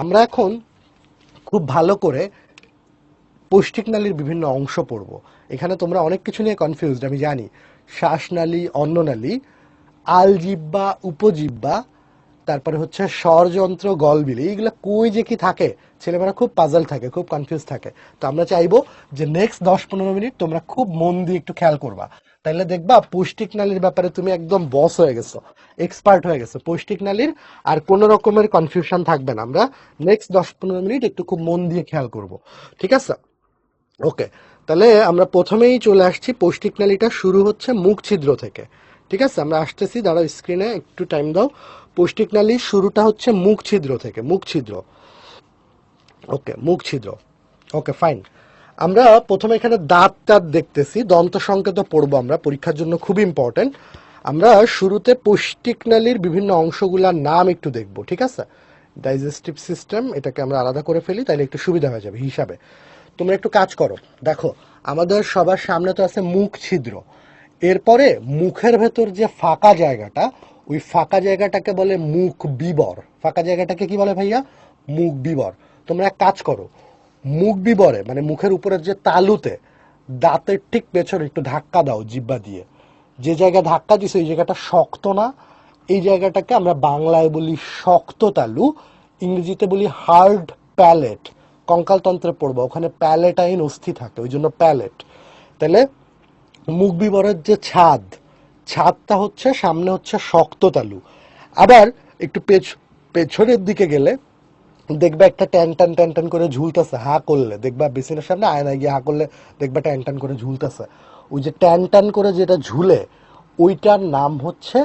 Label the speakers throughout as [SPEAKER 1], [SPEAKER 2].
[SPEAKER 1] আমরা এখন খুব ভালো করে পৌষ্টিকনালীর বিভিন্ন অংশ পড়ব। এখানে তোমরা অনেক কিছু নিয়ে কনফিউজড আমি জানি। শ্বাসনালী, অন্ননালী, আলজিহ্বা, উপজিহ্বা, তারপরে হচ্ছে স্বরযন্ত্র, গলবিলি, এইগুলো কই যে কি থাকে, ছেলেমেয়েরা খুব পাজল থাকে, খুব কনফিউজ থাকে। তো আমরা চাইবো যে নেক্সট 10-15 মিনিট তোমরা খুব মন দিয়ে একটু খেয়াল করবা, তাইলে দেখবা পৌষ্টিক নালীর ব্যাপারে তুমি একদম বস হয়ে গেছো, এক্সপার্ট হয়ে গেছো পৌষ্টিক নালীর। আর কোনো রকমের কনফিউশন থাকবে না। আমরা নেক্সট 10-15 মিনিট একটু খুব মন দিয়ে খেয়াল করব, ঠিক আছে? ওকে, তাহলে আমরা প্রথমেই চলে আসছি। পৌষ্টিক নালীটা শুরু হচ্ছে মুখ ছিদ্র থেকে, ঠিক আছে? আমরা আসতেছি, দাঁড়াও, স্ক্রিনে একটু টাইম দাও। পৌষ্টিক নালীর শুরুটা হচ্ছে মুখ ছিদ্র থেকে, মুখ ছিদ্র। ওকে, মুখ ছিদ্র। ওকে, ফাইন। আমরা প্রথমে এখানে দাঁত টাত দেখতেছি, দন্ত সংকেত পড়বো আমরা, পরীক্ষার জন্য খুব ইম্পর্টেন্ট। আমরা শুরুতে পৌষ্টিক নালীর বিভিন্ন অংশগুলোর নাম একটু দেখব, ঠিক আছে? ডাইজেস্টিভ সিস্টেম, এটাকে আমরা আলাদা করে ফেলি, তাইলে একটু সুবিধা হয়ে যাবে হিসাবে। তোমরা একটু কাজ করো, দেখো আমাদের সবার সামনে তো আছে মুখ ছিদ্র। এরপরে মুখের ভেতর যে ফাঁকা জায়গাটা, ওই ফাঁকা জায়গাটাকে বলে মুখ বিবর। ফাঁকা জায়গাটাকে কি বলে ভাইয়া? মুখ বিবর। তোমরা এক কাজ করো, মুখ বিবরে মানে মুখের উপরের যে তালুতে দাঁতের ঠিক পেছনে একটু ধাক্কা দাও জিহ্বা দিয়ে। যে জায়গায় ধাক্কা দিছে ওই জায়গাটা শক্ত না, এই জায়গাটাকে আমরা বাংলায় বলি শক্ত তালু, ইংরেজিতে বলি হার্ড প্যালেট। কঙ্কালতন্ত্রে পড়বো, ওখানে প্যালেটাইন অস্থি থাকে, ওই জন্য প্যালেট। তাহলে মুখ বিবরের যে ছাদ, ছাদটা হচ্ছে সামনে হচ্ছে শক্ত তালু। আবার একটু পেছনের দিকে গেলে দেখবা একটা ট্যান টান ট্যান টান করে ঝুলতেছে, হা করলে দেখবা বেসিনের সামনে আয়না গিয়ে হা করলে দেখবা ট্যান টান করে ঝুলতেছে। ওই যে ট্যান টান করে যেটা ঝুলে, ওইটার নাম হচ্ছে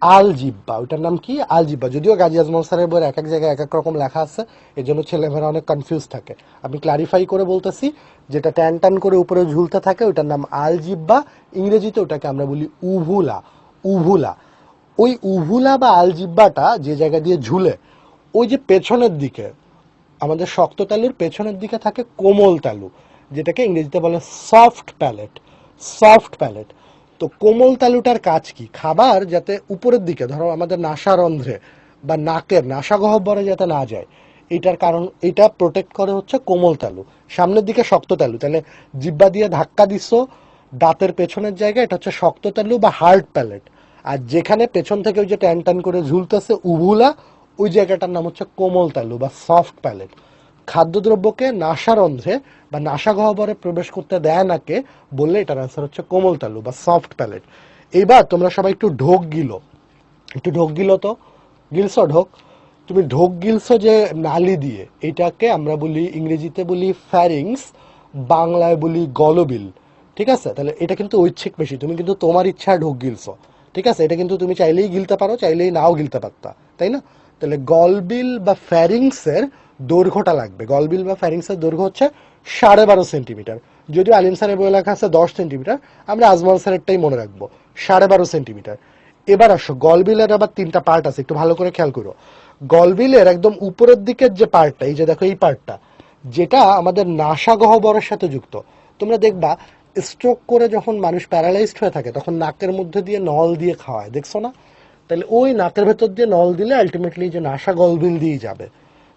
[SPEAKER 1] আলজিব্বা। ওইটার নাম কি? আলজিব্বা। যদিও গাজী আজমল স্যারের বইয়ের এক এক জায়গায় এক এক রকম লেখা আছে, এই জন্য ছেলেমেয়েরা অনেক কনফিউজ থাকে। আমি ক্লারিফাই করে বলতেছি, যেটা ট্যান টান করে উপরে ঝুলতে থাকে ওইটার নাম আলজিব্বা। ইংরেজিতে ওটাকে আমরা বলি উভুলা। উভুলা। ওই উভুলা বা আলজিব্বাটা যে জায়গা দিয়ে ঝুলে, ওই যে পেছনের দিকে আমাদের শক্ত তালুর পেছনের দিকে থাকে কোমল তালু, যেটাকে ইংরেজিতে বলে সফট প্যালেট। Soft palate. তো কোমল তালুটার কাজ কি? খাবার যাতে উপরের দিকে, ধরো আমাদের নাসারন্ধ্রে বা নাকের নাসাগহ্বরে যাতে না যায়, এটার কারণ, এটা প্রোটেক্ট করে হচ্ছে কোমল তালু। সামনের দিকে শক্ত তালু, তাহলে জিব্বা দিয়ে ধাক্কা দিচ্ছ দাঁতের পেছনের জায়গায়, এটা হচ্ছে শক্ত তালু বা হার্ড প্যালেট। আর যেখানে পেছন থেকে ওই যে টান টান করে ঝুলতেছে উভুলা, ওই জায়গাটার নাম হচ্ছে কোমল তালু বা সফট প্যালেট। খাদ্যদ্রব্যকে নাসারন্ধ্রে বা নাসাগহ্বরে প্রবেশ করতে দেয় না কে বললে এটার আনসার হচ্ছে কোমল তালু বা সফট প্যালেট। এইবার তোমরা সবাই একটু ঢোক গিলো, একটু ঢোক গিলো তো, গিলছো ঢোক? তুমি ঢোক গিলছো যে নালি দিয়ে, এটাকে আমরা বলি ইংরেজিতে বলি ফ্যারিংস, বাংলায় বলি গলবিল, ঠিক আছে? তাহলে এটা কিন্তু ঐচ্ছিক পেশি, তুমি কিন্তু তোমার ইচ্ছা ঢোক গিলছো, ঠিক আছে? এটা কিন্তু তুমি চাইলেই গিলতে পারো, চাইলেই নাও গিলতে পারতা, তাই না? তাহলে গলবিল বা ফ্যারিংসের দৈর্ঘ্যটা লাগবে। গলবিল বা ফ্যারিংসের দৈর্ঘ্য হচ্ছে 12.5 সেন্টিমিটার। যদিও আলিম স্যারের বই লেখা আছে 10 সেন্টিমিটার, আমরা আজমল স্যারেরটাই মনে রাখবো, 12.5 সেন্টিমিটার। এবার আসো, গলবিলের আবার 3টা পার্ট আছে, একটু ভালো করে খেয়াল করো। গলবিলের একদম উপরের দিকের যে পার্টটা, এই যে দেখো এই পার্টটা, যেটা আমাদের নাসাগহ্বরের সাথে যুক্ত। তোমরা দেখবা স্ট্রোক করে যখন মানুষ প্যারালাইজড হয়ে থাকে, তখন নাকের মধ্যে দিয়ে নল দিয়ে খাওয়ায়, দেখছো না? তাহলে ওই নাকের ভেতর দিয়ে নল দিলে আলটিমেটলি যে নাসা গলবিল দিয়ে যাবে।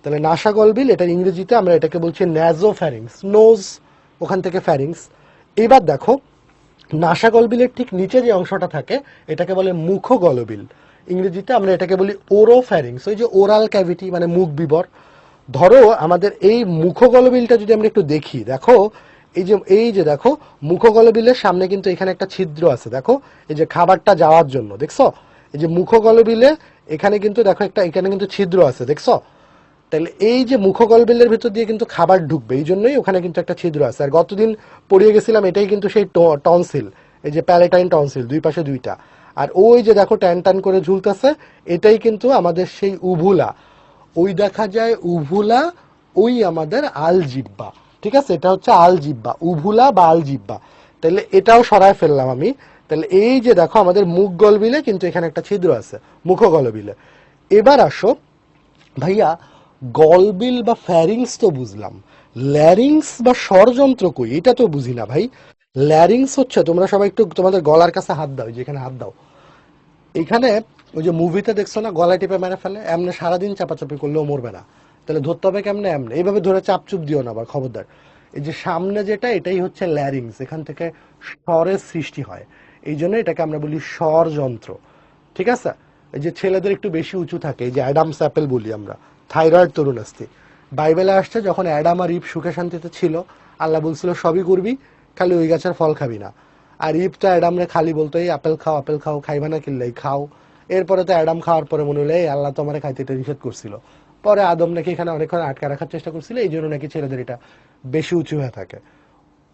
[SPEAKER 1] তাহলে নাসা গলবিল, এটা ইংরেজিতে আমরা এটাকে বলছি ন্যাজো ফ্যারিংস, নোজ, ওখান থেকে ফ্যারিংস। এবার দেখো, নাসাগলবিলের ঠিক নিচে যে অংশটা থাকে এটাকে বলে মুখগলবিল। ইংরেজিতে আমরা এটাকে বলি ওরোফ্যারিংস, ওই যে ওরাল ক্যাভিটি মানে মুখ বিবর। ধরো আমাদের এই মুখগলবিলটা যদি আমরা একটু দেখি, দেখো এই যে দেখো মুখগলবিলের সামনে কিন্তু এখানে একটা ছিদ্র আছে, দেখো এই যে খাবারটা যাওয়ার জন্য, দেখছো? এই যে মুখগলবিলে এখানে কিন্তু দেখো একটা, এখানে কিন্তু ছিদ্র আছে, দেখছো? তাহলে এই যে মুখগলবিলের ভেতর দিয়ে কিন্তু খাবার ঢুকবে, এই জন্যই ওখানে কিন্তু একটা ছিদ্র আছে। আর গতদিন পড়িয়ে গেছিলাম, এটাই কিন্তু সেই টনসিল, এই যে প্যালেটাইন টনসিল, দুই পাশে দুইটা। আর ওই যে দেখো ট্যান টান করে ঝুলতেছে, এটাই কিন্তু আমাদের সেই উভুলা। ওই দেখা যায় উভুলা, ওই আমাদের আলজিব্বা, ঠিক আছে? এটা হচ্ছে আলজিব্বা, উভুলা বা আলজিব্বা। তাহলে এটাও সরায় ফেললাম আমি। তাহলে এই যে দেখো আমাদের মুখ গলবিলে কিন্তু এখানে একটা ছিদ্র আছে, মুখগলবিলে। এবার আসো ভাইয়া, গলবিল বা ফ্যারিংস তো বুঝলাম, ল্যারিংস বা স্বরযন্ত্র কই এটা তো বুঝি না ভাই। ল্যারিংস হচ্ছে, তোমরা সবাই একটু তোমাদের গলার কাছে হাত দাও, যেখানে হাত দাও, এখানে ওই যে মুভিতে দেখছো না গলায় টিপে মেরে ফেলে, এমনি সারাদিন চাপাচাপি করলেও মরবে না, তাহলে ধরতে হবে কেমনে? এমনি এইভাবে ধরে চাপচুপ দিও না আবার, খবরদার। এই যে সামনে যেটা, এটাই হচ্ছে ল্যারিংস, এখান থেকে স্বরের সৃষ্টি হয়, এই জন্য এটাকে আমরা বলি স্বর যন্ত্র। ঠিক আছে? এই যে ছেলেদের একটু বেশি উঁচু থাকে, এই যে অ্যাডামস অ্যাপেল বলি আমরা, থাইরয়েড তরুণাস্থি। বাইবেলে আসছে যখন অ্যাডাম আর ইভ সুখে শান্তিতে ছিল, আল্লাহ বলছিল সবই করবি, খালি ওই গাছের ফল খাবি না। আর ইভ তো অ্যাডামরে খালি বলতো এই আপেল খাও আপেল খাও, খাইবা না কিনলেই খাও। এরপরে তো অ্যাডাম খাওয়ার পরে মনে হলো এই আল্লাহ তো আমার খাইতে এটা নিষেধ করছিল। পরে আদম নাকি এখানে অনেকক্ষণ আটকে রাখার চেষ্টা করছিল, এই জন্য নাকি ছেলেদের এটা বেশি উঁচু হয়ে থাকে।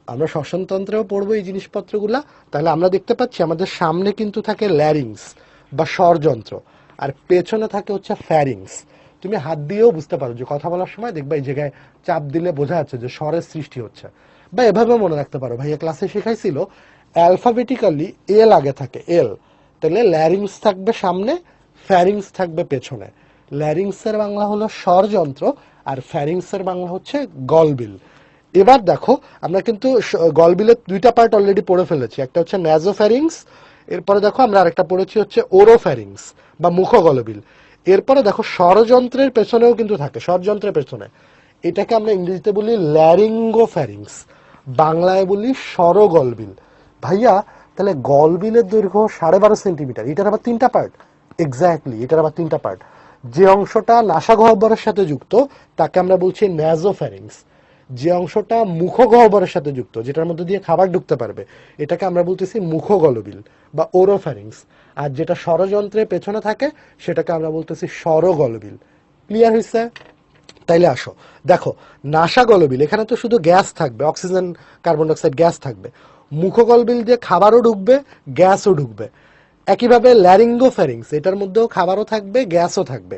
[SPEAKER 1] আমরা শ্বসনতন্ত্রেও পড়বো এই জিনিসপত্রগুলা। তাহলে আমরা দেখতে পাচ্ছি আমাদের সামনে কিন্তু থাকে ল্যারিংস বা স্বরযন্ত্র, আর পেছনে থাকে হচ্ছে ফ্যারিংস। তুমি হাত দিয়েও বুঝতে পারো যে কথা বলার সময় দেখবা এই জায়গায় চাপ দিলে বোঝা যাচ্ছে যে স্বরের সৃষ্টি হচ্ছে। বা এভাবে মনে রাখতে পারো, ভাইয়া ক্লাসে শেখাইছিল অ্যালফাবেটিক্যালি এল আগে থাকে, এল। তাহলে ল্যারিংস থাকবে সামনে, ফ্যারিংস থাকবে পেছনে। ল্যারিংসের বাংলা হলো স্বরযন্ত্র, আর ফ্যারিংসের বাংলা হচ্ছে গলবিল। এবার দেখো আমরা কিন্তু গলবিলের দুইটা পার্ট অলরেডি পড়ে ফেলেছি, একটা হচ্ছে ন্যাজোফ্যারিংস, এরপরে দেখো আমরা আরেকটা পড়েছি হচ্ছে ওরোফ্যারিংস বা মুখগলবিল। এরপরে দেখো স্বরযন্ত্রের পেছনেও কিন্তু থাকে, স্বরযন্ত্রের পেছনে, এটাকে আমরা ইংরেজিতে বলি ল্যারিঙ্গোফ্যারিংস, বাংলায় বলি স্বরগলবিল। ভাইয়া তাহলে গলবিলের দৈর্ঘ্য 12.5 সেন্টিমিটার, এটার আবার তিনটা পার্ট। এক্স্যাক্টলি, এটার আবার তিনটা পার্ট। যে অংশটা নাসাগহ্বরের সাথে যুক্ত তাকে আমরা বলছি ন্যাজোফ্যারিংস, যে অংশটা মুখগহ্বরের সাথে যুক্ত, যেটার মধ্যে দিয়ে খাবার ঢুকতে পারবে, এটাকে আমরা বলতেছি মুখগলবিল বা ওরোফ্যারিংস। আর যেটা স্বরযন্ত্রের পেছনে থাকে সেটাকে আমরা বলতেছি স্বরগলবিল। ক্লিয়ার হয়েছে? তাইলে আসো দেখো, নাসাগলবিল, এখানে তো শুধু গ্যাস থাকবে, অক্সিজেন কার্বন ডাইঅক্সাইড গ্যাস থাকবে। মুখগলবিল দিয়ে খাবারও ঢুকবে, গ্যাসও ঢুকবে। একইভাবে ল্যারিঙ্গোফ্যারিংস, এটার মধ্যেও খাবারও থাকবে, গ্যাসও থাকবে।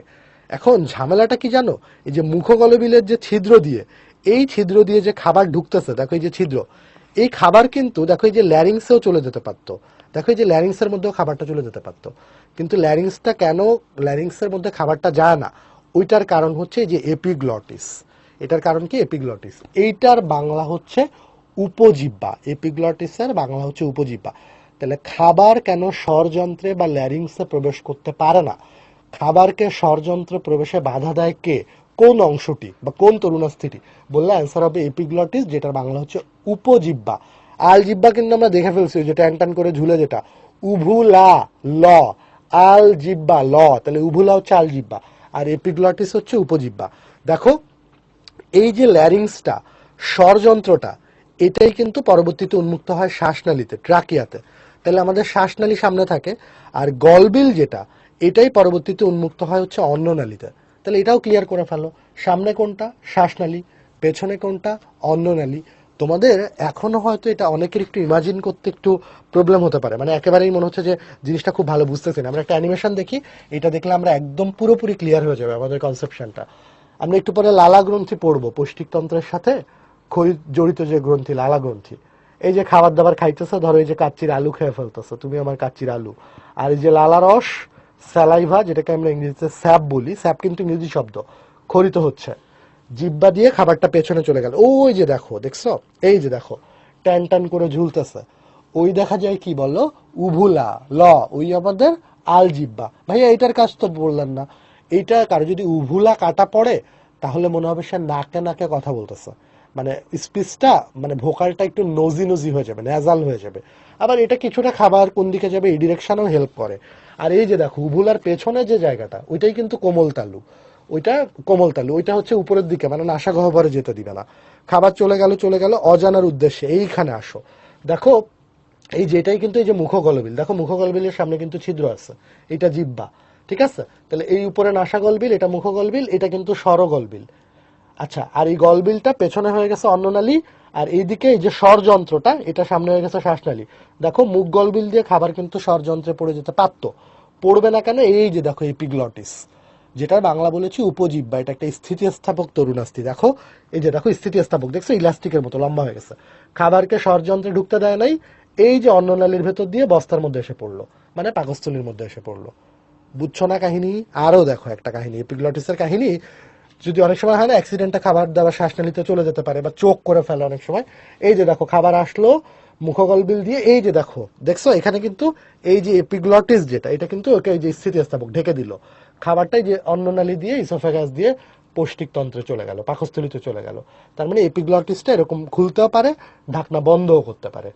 [SPEAKER 1] এখন ঝামেলাটা কি জানো? এই যে মুখগলবিলের যে ছিদ্র দিয়ে, এই ছিদ্র দিয়ে যে খাবার ঢুকতেছে, দেখো এই যে ছিদ্র, এই খাবার কিন্তু দেখো এই যে ল্যারিংসেও চলে যেতে পারতো। দেখো এই যে ল্যারিংসের মধ্যেও খাবারটা চলে যেতে পারতো, কিন্তু ল্যারিংসটা কেন, ল্যারিংসের মধ্যে খাবারটা যায় না, ওইটার কারণ হচ্ছে যে এপিগ্লটিস। এটার কারণ কি? এপিগ্লটিস। এইটার বাংলা হচ্ছে উপজিহ্বা, এপিগ্লটিসের বাংলা হচ্ছে উপজিহ্বা। তাহলে খাবার কেন স্বরযন্ত্রে বা ল্যারিংসে প্রবেশ করতে পারে না? খাবারকে স্বরযন্ত্রে প্রবেশে বাধা দেয় কে? কোন অংশটি বা কোন তরুণাস্থিটি? বললে অ্যান্সার হবে এপিগ্লটিস, যেটার বাংলা হচ্ছে উপজিহ্বা। আল জিহ্বা কিন্তু আমরা দেখে ফেলছি, যেটা টান করে ঝুলে, যেটা উভুলা ল, আল জিহ্বা ল, তাহলে উভুলা হচ্ছে আল জিহ্বা, আর এপিগ্লটিস হচ্ছে উপজিহ্বা। দেখো এই যে ল্যারিংসটা, স্বরযন্ত্রটা, এটাই কিন্তু পরবর্তীতে উন্মুক্ত হয় শ্বাসনালীতে, ট্রাকিয়াতে। তাহলে আমাদের শ্বাসনালী সামনে থাকে, আর গলবিল যেটা, এটাই পরবর্তীতে উন্মুক্ত হয় হচ্ছে অন্ননালীতে। তাহলে এটাও ক্লিয়ার করে ফেলো, সামনে কোনটা? শ্বাসনালী, পেছনে কোনটা? অন্ননালী। তোমাদের এখনো হয়তো এটা অনেকের একটু ইমাজিন করতে একটু প্রবলেম হতে পারে, মানে একেবারেই মনে হচ্ছে যে জিনিসটা খুব ভালো বুঝতেছি না। আমরা একটা অ্যানিমেশন দেখি, এটা দেখলে আমরা একদম পুরোপুরি ক্লিয়ার হয়ে যাবে আমাদের কনসেপশনটা। আমরা একটু পরে লালা গ্রন্থি পড়বো, পৌষ্টিকতন্ত্রের সাথে জড়িত যে গ্রন্থি, লালা গ্রন্থি। এই যে খাবার দাবার খাইতেছো, ধরো এই যে কাচ্চির আলু খেয়ে ফেলতেছো, তুমি আমার কাচ্চির আলু, আর এই যে লালা রস, স্যালাইভা, যেটাকে আমরা ইংরেজিতে স্যাপ বলি, স্যাপ কিন্তু ইংরেজি শব্দ, খরিত হচ্ছে, জিব্বা দিয়ে খাবারটা পেছনে চলে গেল। ওই যে দেখো, দেখছো? এই যে দেখো টান টান করে ঝুলতেছে, ওই দেখা যায় কি বলো? উভুলা ল, ওই আমাদের আল জিব্বা। ভাইয়া এইটার কাজ তো বললেন না। এইটা কারো যদি উভুলা কাটা পড়ে, তাহলে মনে হবে সে নাকে নাকে কথা বলতেছে, মানে স্পিচটা, মানে ভোকালটা একটু নজি নজি হয়ে যাবে, ন্যাজাল হয়ে যাবে। আবার এটা কিছুটা খাবার কোন দিকে যাবে এই ডিরেকশনেও হেল্প করে। আর এই যে দেখো উভুলার পেছনে যে জায়গাটা, ওইটাই কিন্তু কোমল তালু, ওইটা কোমল তালু, ওইটা হচ্ছে উপরের দিকে, মানে নাসা গহ্বরে যেতে দিবে না। খাবার চলে গেল, চলে গেল অজানার উদ্দেশ্যে, এইখানে আসো। দেখো এই যেটাই কিন্তু এই যে মুখগলবিল, দেখো মুখগলবিলের সামনে কিন্তু ছিদ্র আছে, এটা জিহ্বা। ঠিক আছে? তাহলে এই উপরে নাসাগলবিল, এটা মুখগলবিল, এটা কিন্তু স্বরগলবিল। আচ্ছা, আর এই গলবিলটা পেছনে হয়ে গেছে অন্ননালী, আর এইদিকে এই যে স্বরযন্ত্রটা, এটা সামনে হয়ে গেছে শ্বাসনালী। দেখো মুখ গলবিল দিয়ে খাবার কিন্তু স্বরযন্ত্রে পড়ে যেতে পারতো, পড়বে না কেন? এই যে দেখো এপিগ্লটিস, যেটার বাংলা বলেছি উপজিহ্বা, এটা একটা স্থিতিস্থাপক তরুণাস্থি। দেখো এই যে দেখো স্থিতিস্থাপক, দেখছো ইলাস্টিকের মতো লম্বা হয়ে গেছে, খাবারকে স্বরযন্ত্রে ঢুকতে দেয় নাই, এই যে অন্ননালীর ভেতর দিয়ে বস্তার মধ্যে এসে পড়লো, মানে পাকস্থলীর মধ্যে এসে পড়লো। বুঝছো না কাহিনী? আরো দেখো একটা কাহিনী, এপিগ্লটিসের কাহিনী। যদি অনেক সময় হয় না অ্যাক্সিডেন্টে খাবার দাবার শ্বাসনালীতে চলে যেতে পারে বা চোখ করে ফেলে অনেক সময়। এই যে দেখো খাবার আসলো মুখগলবিল দিয়ে, এই যে দেখো, দেখছো এখানে কিন্তু এই যে এপিগ্লটিস যেটা, এটা কিন্তু ওকে এই যে স্থিতিস্থাপক ঢেকে দিল, খাবারটাই যে অন্ননালী দিয়ে ইসোফেগাস দিয়ে পৌষ্টিকতন্ত্রে চলে গেল, পাকস্থলিতে চলে গেল। তার মানে এপিগ্লটিসটা এরকম খুলতেও পারে, ঢাকনা বন্ধও করতে পারে।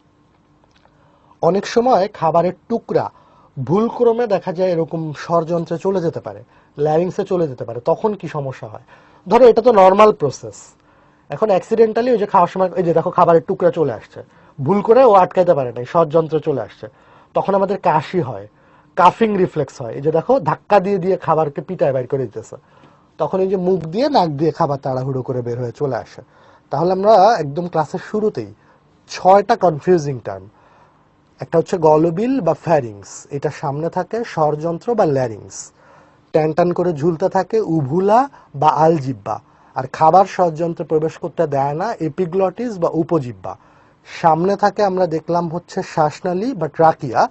[SPEAKER 1] অনেক সময় খাবারের টুকরা ভুলক্রমে দেখা যায় এরকম স্বরযন্ত্রে চলে যেতে পারে, ল্যারিংসে চলে যেতে পারে, তখন কি সমস্যা হয়? ধরো এটা তো নর্মাল প্রসেস, এখন অ্যাক্সিডেন্টালি ওই যে খাওয়ার সময় এই যে দেখো খাবারের টুকরা চলে আসছে, ভুল করে ও আটকাইতে পারে নাই, স্বরযন্ত্রে চলে আসছে, তখন আমাদের কাশি হয়, কাফিং রিফ্লেক্স হয়। এই যে দেখো ধাক্কা দিয়ে দিয়ে খাবারকে পিটায় বাইর করে দিতেছে, তখন এই যে মুখ দিয়ে নাক দিয়ে খাবার তাড়াহুড়ো করে বের হয়ে চলে আসে। তাহলে আমরা একদম ক্লাসের শুরুতেই 6টা কনফিউজিং টার্ম, একটা হচ্ছে গলবিল বা ফ্যারিংস, এটা সামনে থাকে স্বরযন্ত্র বা ল্যারিংস, টান টান করে ঝুলতে থাকে উভুলা বা আলজিব্বা, আর খাবার স্বরযন্ত্রে প্রবেশ করতে দেয় না এপিগ্লটিস বা উপজিব্বা। সামনে থাকে আমরা দেখলাম হচ্ছে শ্বাসনালী বা ট্রাকিয়া,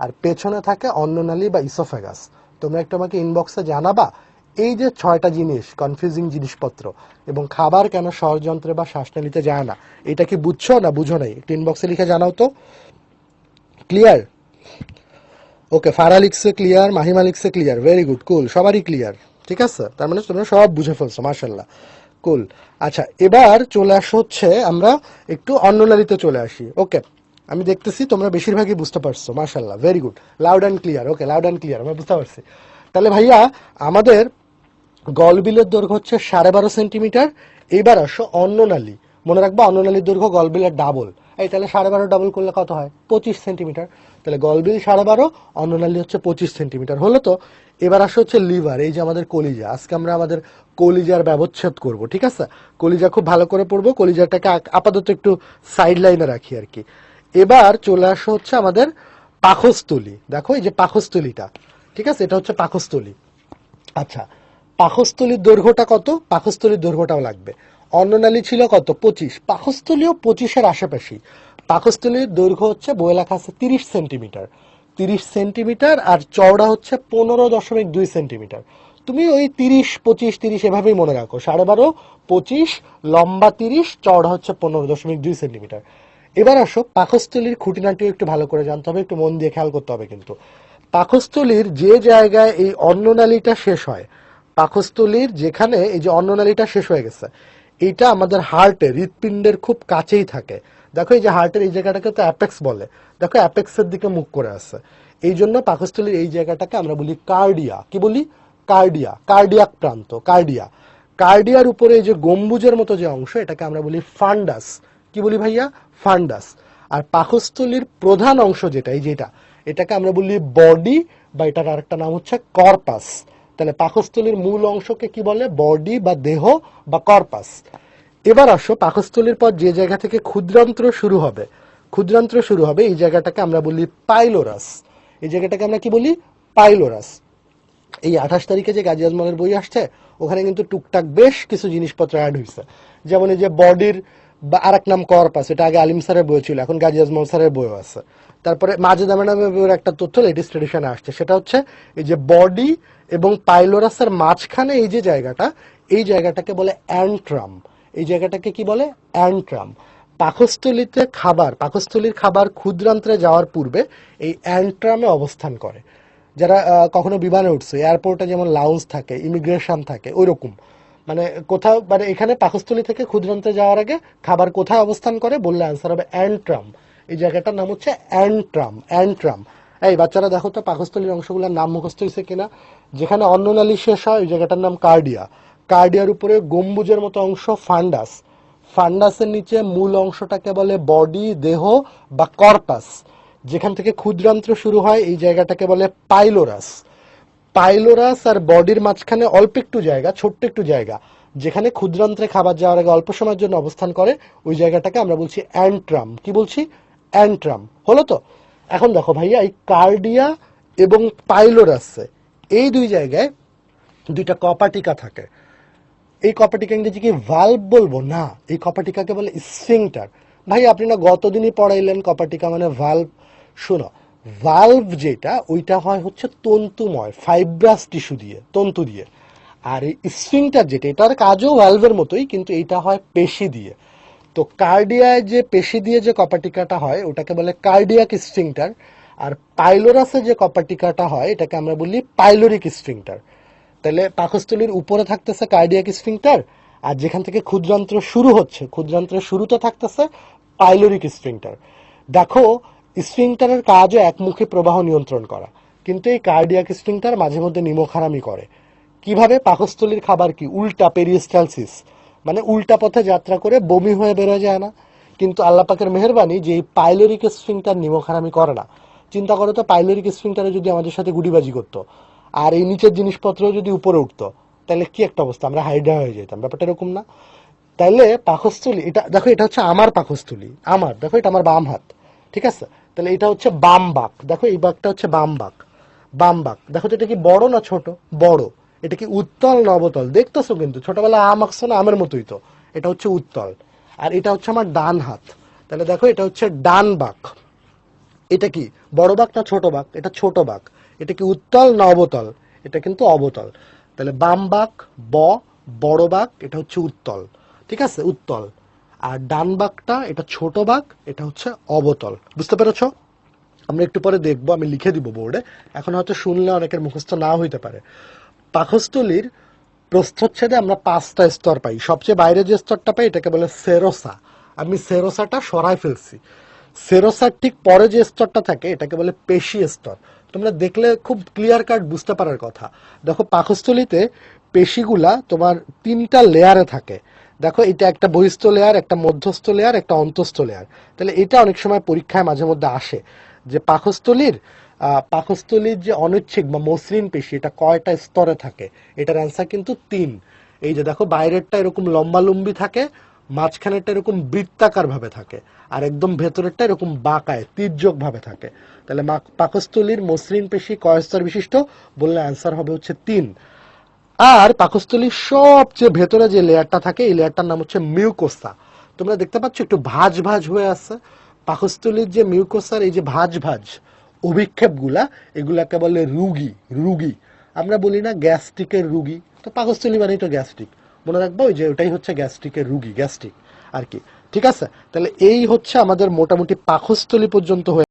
[SPEAKER 1] আর পেছনে থাকে অন্ননালী বা ইসোফেগাস। তোমরা একটু আমাকে ইনবক্সে জানাবা এই যে 6টা জিনিস কনফিউজিং জিনিসপত্র এবং খাবার কেন স্বরযন্ত্রে বা শ্বাসনালীতে যায় না, এটা কি বুঝছো না বুঝো নাই? একটু ইনবক্সে লিখে জানাও তো। ক্লিয়ার? ওকে, ফারা লিখছে ক্লিয়ার, মাহিমা লিখছে ক্লিয়ার, ভেরি গুড, কুল, সবারই ক্লিয়ার। ঠিক আছে, তার মানে তোমরা সব বুঝে ফেলছো, মাশাল্লাহ, কুল। আচ্ছা, এবার চলে আসো হচ্ছে আমরা একটু অন্ননালীতে চলে আসি। ওকে, আমি দেখতেছি তোমরা বেশিরভাগই বুঝতে পারছো, মাশাল্লাহ, very good, loud and clear. Okay, loud and clear, আমরা বুঝতে পারছি। তাহলে ভাইয়া আমাদের গলবিলের দৈর্ঘ্য হচ্ছে 12.5 সেন্টিমিটার। এইবার আসো অন্ননালী, মনে রাখবা অন্ননালীর দৈর্ঘ্য গলবিলের ডাবল। এই তাহলে 12.5 ডাবল করলে কত হয়? 25 সেন্টিমিটার। তাহলে গলবিল 12.5, অন্ননালী হচ্ছে 25 সেন্টিমিটার, হলো তো। এবার আসো হচ্ছে লিভার, এই যে আমাদের কলিজা, আজকে আমরা আমাদের কলিজার ব্যবচ্ছেদ করব, ঠিক আছে? কলিজা খুব ভালো করে পড়বো, কলিজাটাকে আপাতত একটু সাইড লাইনে রাখি আর কি। এবার চলে আসো হচ্ছে আমাদের পাকস্থলী, দেখো এই যে পাকস্থলীটা, ঠিক আছে, এটা হচ্ছে পাকস্থলী। আচ্ছা, পাকস্থলীর দৈর্ঘ্যটা কত? পাকস্থলীর দৈর্ঘ্যটাও লাগবে। অন্ননালী ছিল কত? 25, পাকস্থলীও 25-এর আশেপাশি। পাকস্থলীর দৈর্ঘ্য হচ্ছে বই লেখা আছে 30 সেন্টিমিটার, 30 সেন্টিমিটার, আর চওড়া হচ্ছে 15.2 সেন্টিমিটার। তুমি ওই 30, 25, 30 এভাবেই মনে রাখো, 12.5, 25, লম্বা 30, চওড়া হচ্ছে 15.2 সেন্টিমিটার। এবার আসো পাকস্থলীর খুঁটিনাটিও একটু ভালো করে জানতে হবে, একটু মন দিয়ে খেয়াল করতে হবে কিন্তু। পাকস্থলীর যে জায়গায় এই অন্ননালীটা শেষ হয়, পাকস্থলীর যেখানে এই যে অন্ননালীটা শেষ হয়ে গেছে, এইটা আমাদের হার্টে, হৃৎপিণ্ডের খুব কাছেই থাকে। দেখো এই যে হার্টের এই জায়গাটাকে তো অ্যাপেক্স বলে, দেখো অ্যাপেক্সের দিকে মুখ করে আছে, এই জন্য পাকস্থলীর এই জায়গাটাকে আমরা বলি কার্ডিয়া। কি বলি? কার্ডিয়া, কার্ডিয়াক প্রান্ত, কার্ডিয়া। কার্ডিয়ার উপরে এই যে গম্বুজের মতো যে অংশ, এটাকে আমরা বলি ফান্ডাস। কি বলি ভাইয়া? ফান্ডাস। আর পাকস্থলীর প্রধান অংশ যেটা, এই যেটা, এটাকে আমরা বলি বডি, বা এটার আরেকটা নাম হচ্ছে কর্পাস। তাহলে পাকস্থলীর মূল অংশকে কি বলে? বডি বা দেহ বা কর্পাস। এবার আসো পাকস্থলীর পর যে জায়গা থেকে ক্ষুদ্রান্ত্র শুরু হবে, ক্ষুদ্রান্ত্র শুরু হবে, এই জায়গাটাকে আমরা বলি পাইলোরাস। এই জায়গাটাকে আমরা কি বলি? পাইলোরাস। এই 28 তারিখে যে গাজী আজমলের বই আসছে, ওখানে কিন্তু টুকটাক বেশ কিছু জিনিসপত্র অ্যাড হয়েছে, যেমন এই যে বডির বা আরেক নাম কর্পাস, এটা আগে আলিম স্যারের বই ছিল, এখন গাজী আজমল স্যারের বইও আছে। তারপরে মাজেদা ম্যাডামের বইয়ের একটা তথ্য লেটেস্ট এডিশনে আসছে, সেটা হচ্ছে এই যে বডি এবং পাইলোরাসের মাঝখানে এই যে জায়গাটা, এই জায়গাটাকে বলে অ্যান্ট্রাম। এই জায়গাটাকে কি বলে? অ্যান্ট্রাম। পাকস্থলীতে খাবার, পাকস্থলীর খাবার ক্ষুদ্রান্ত্রে যাওয়ার পূর্বে এই অ্যান্ট্রামে অবস্থান করে। যারা কখনো বিমানে উঠছে, এয়ারপোর্টে যেমন লাউঞ্জ থাকে, ইমিগ্রেশন থাকে, ওই রকম মানে কোথাও, মানে এখানে পাকস্থলী থেকে ক্ষুদ্রান্তে যাওয়ার আগে খাবার কোথায় অবস্থান করে বললে আনসার হবে অ্যান্ট্রাম। এই জায়গাটার নাম হচ্ছে অ্যান্ট্রাম, অ্যান্ট্রাম। এই বাচ্চারা দেখো তো পাকস্থলীর অংশগুলোর নাম মুখস্থ হয়েছে কিনা। যেখানে অন্ননালী শেষ হয় ওই জায়গাটার নাম কার্ডিয়া, কার্ডিয়ার উপরে গম্বুজের মতো অংশ ফান্ডাস, ফান্ডাসের নিচে মূল অংশটাকে বলে বডি, দেহ বা কর্পাস। যেখান থেকে ক্ষুদ্রান্ত্র শুরু হয় এই জায়গাটাকে বলে পাইলোরাস। পাইলোরাস আর বডির মাঝখানে অল্প একটু জায়গা, ছোট্ট একটু জায়গা, যেখানে ক্ষুদ্রান্ত্রে খাবার যাওয়ার আগে অল্প সময়ের জন্য অবস্থান করে, ওই জায়গাটাকে আমরা বলছি অ্যান্ট্রাম। কি বলছি? অ্যান্ট্রাম, হলো তো। এখন দেখো ভাইয়া, এই কার্ডিয়া এবং পাইলোরাসে এই দুই জায়গায় দুইটা কপাটিকা থাকে। এই কপাটিকা ইংরেজি কি ভালভ বলবো? না, এই কপাটিকাকে বলে স্ফিংটার। ভাই আপনি না গতদিনই পড়াইলেন কপাটিকা মানে ভালভ। শোনো, ভালভ যেটা, ওইটা হয় হচ্ছে তন্তুময় ফাইব্রাস টিস্যু দিয়ে, তন্তু দিয়ে। আর এই স্ফিংটার যেটা, এটার কাজও ভালভের মতোই, কিন্তু এটা হয় পেশি দিয়ে। তো কার্ডিয়ায় যে পেশি দিয়ে যে কপাটিকাটা হয় ওটাকে বলে কার্ডিয়াক স্ফিংটার, আর পাইলোরাসে যে কপাটিকাটা হয় এটাকে আমরা বলি পাইলোরিক স্ফিংটার। তাহলে পাকস্থলীর উপরে থাকতেছে কার্ডিয়াক স্ফিংটার, আর যেখান থেকে ক্ষুদ্রান্ত্র শুরু হচ্ছে ক্ষুদ্রান্ত্রের শুরুতে থাকতেছে পাইলোরিক স্ফিংটার। দেখো, স্ফিংটারের কাজও একমুখী প্রবাহ নিয়ন্ত্রণ করা, কিন্তু এই কার্ডিয়াক স্ফিংটার মাঝে মধ্যে নিমখারামি করে। কিভাবে? পাকস্থলীর খাবার কি উল্টা, পেরিস্টালসিস, মানে উল্টা পথে যাত্রা করে বমি হয়ে বেরোয় যায় না? কিন্তু আল্লাহ পাকের মেহেরবানি যে এই পাইলোরিক স্ফিংটার নিমখারামি করে না। চিন্তা করো তো, পাইলোরিক স্ফিংটারে যদি আমাদের সাথে গুডিবাজি করতো আর এই নিচের জিনিসপত্র যদি উপরে উঠতো, তাহলে কি একটা অবস্থা, আমরা হাইডা হয়ে যেতাম। ব্যাপারটা এরকম না? তাহলে পাকস্থলী, এটা দেখো, এটা হচ্ছে আমার পাকস্থলী, আমার, দেখো এটা আমার বাম হাত, ঠিক আছে? তাহলে এটা হচ্ছে বাম বাক, দেখো এই বাকটা হচ্ছে বাম বাক। বাম বাক, দেখো তো এটা কি বড় না ছোট? বড়। এটা কি উত্তল না অবতল? দেখতেছো কিন্তু ছোটবেলায় আম আঁকছো না, আমের মতোই তো। এটা হচ্ছে উত্তল। আর এটা হচ্ছে আমার ডান হাত, তাহলে দেখো এটা হচ্ছে ডান বাক। এটা কি বড় বাক না ছোট বাক? এটা ছোট বাক। এটা কি উত্তল না অবতল? এটা কিন্তু অবতল। তাহলে বাম বাক ব, বড় বাক, এটা হচ্ছে উত্তল, ঠিক আছে, উত্তল। আর ডান বাকটা এটা ছোট বাক, এটা হচ্ছে অবতল। বুঝতে পেরেছো? আমরা একটু পরে দেখবো, আমি লিখে দিব বোর্ডে, এখন হয়তো শুনলে অনেকের মুখস্থ না হইতে পারে। পাকস্থলীর প্রস্থচ্ছেদে আমরা 5টা স্তর পাই। সবচেয়ে বাইরে যে স্তরটা পাই এটাকে বলে সেরোসা। আমি সেরোসাটা সরাই ফেলছি। সেরোসার ঠিক পরে যে স্তরটা থাকে এটাকে বলে পেশি স্তর। তোমরা দেখলে খুব ক্লিয়ার কাট বুঝতে পারার কথা। দেখো, পাকস্থলীতে পেশিগুলা তোমার 3টা লেয়ারে থাকে। দেখো, এটা একটা বহিস্থ লেয়ার, একটা মধ্যস্থ লেয়ার, একটা অন্তস্থ লেয়ার। তাহলে এটা অনেক সময় পরীক্ষায় মাঝে মধ্যে আসে যে পাকস্থলীর যে অনৈচ্ছিক বা মসৃণ পেশি এটা কয়টা স্তরে থাকে। এটার অ্যান্সার কিন্তু 3। এই যে দেখো, বাইরেরটা এরকম লম্বালম্বি থাকে, মাঝখানেরটা এরকম বৃত্তাকার ভাবে থাকে, আর একদম ভেতরেরটা এরকম বাঁকায় তির্যক ভাবে থাকে। তাহলে পাকস্থলীর মসৃণ পেশি কয় স্তর বিশিষ্ট? বললে অ্যান্সার হবে হচ্ছে 3। আর পাকস্থলীর সবচেয়ে ভেতরে যে লেয়ারটা থাকে এই লেয়ারটার নাম হচ্ছে মিউকোসা। তোমরা দেখতে পাচ্ছ একটু ভাঁজ ভাঁজ হয়ে আছে। পাকস্থলীর যে মিউকোসার এই যে ভাঁজ ভাঁজ অভিক্ষেপগুলা, এগুলাকে বলে রুগী। রুগী আমরা বলি না গ্যাস্ট্রিকের রুগী, তো পাকস্থলী মানেই তো গ্যাস্ট্রিক। মনে রাখবো ওই যে ওটাই হচ্ছে গ্যাস্ট্রিকের রুগী, গ্যাস্ট্রিক আর কি। ঠিক আছে, তাহলে এই হচ্ছে আমাদের মোটামুটি পাকস্থলী পর্যন্ত হয়ে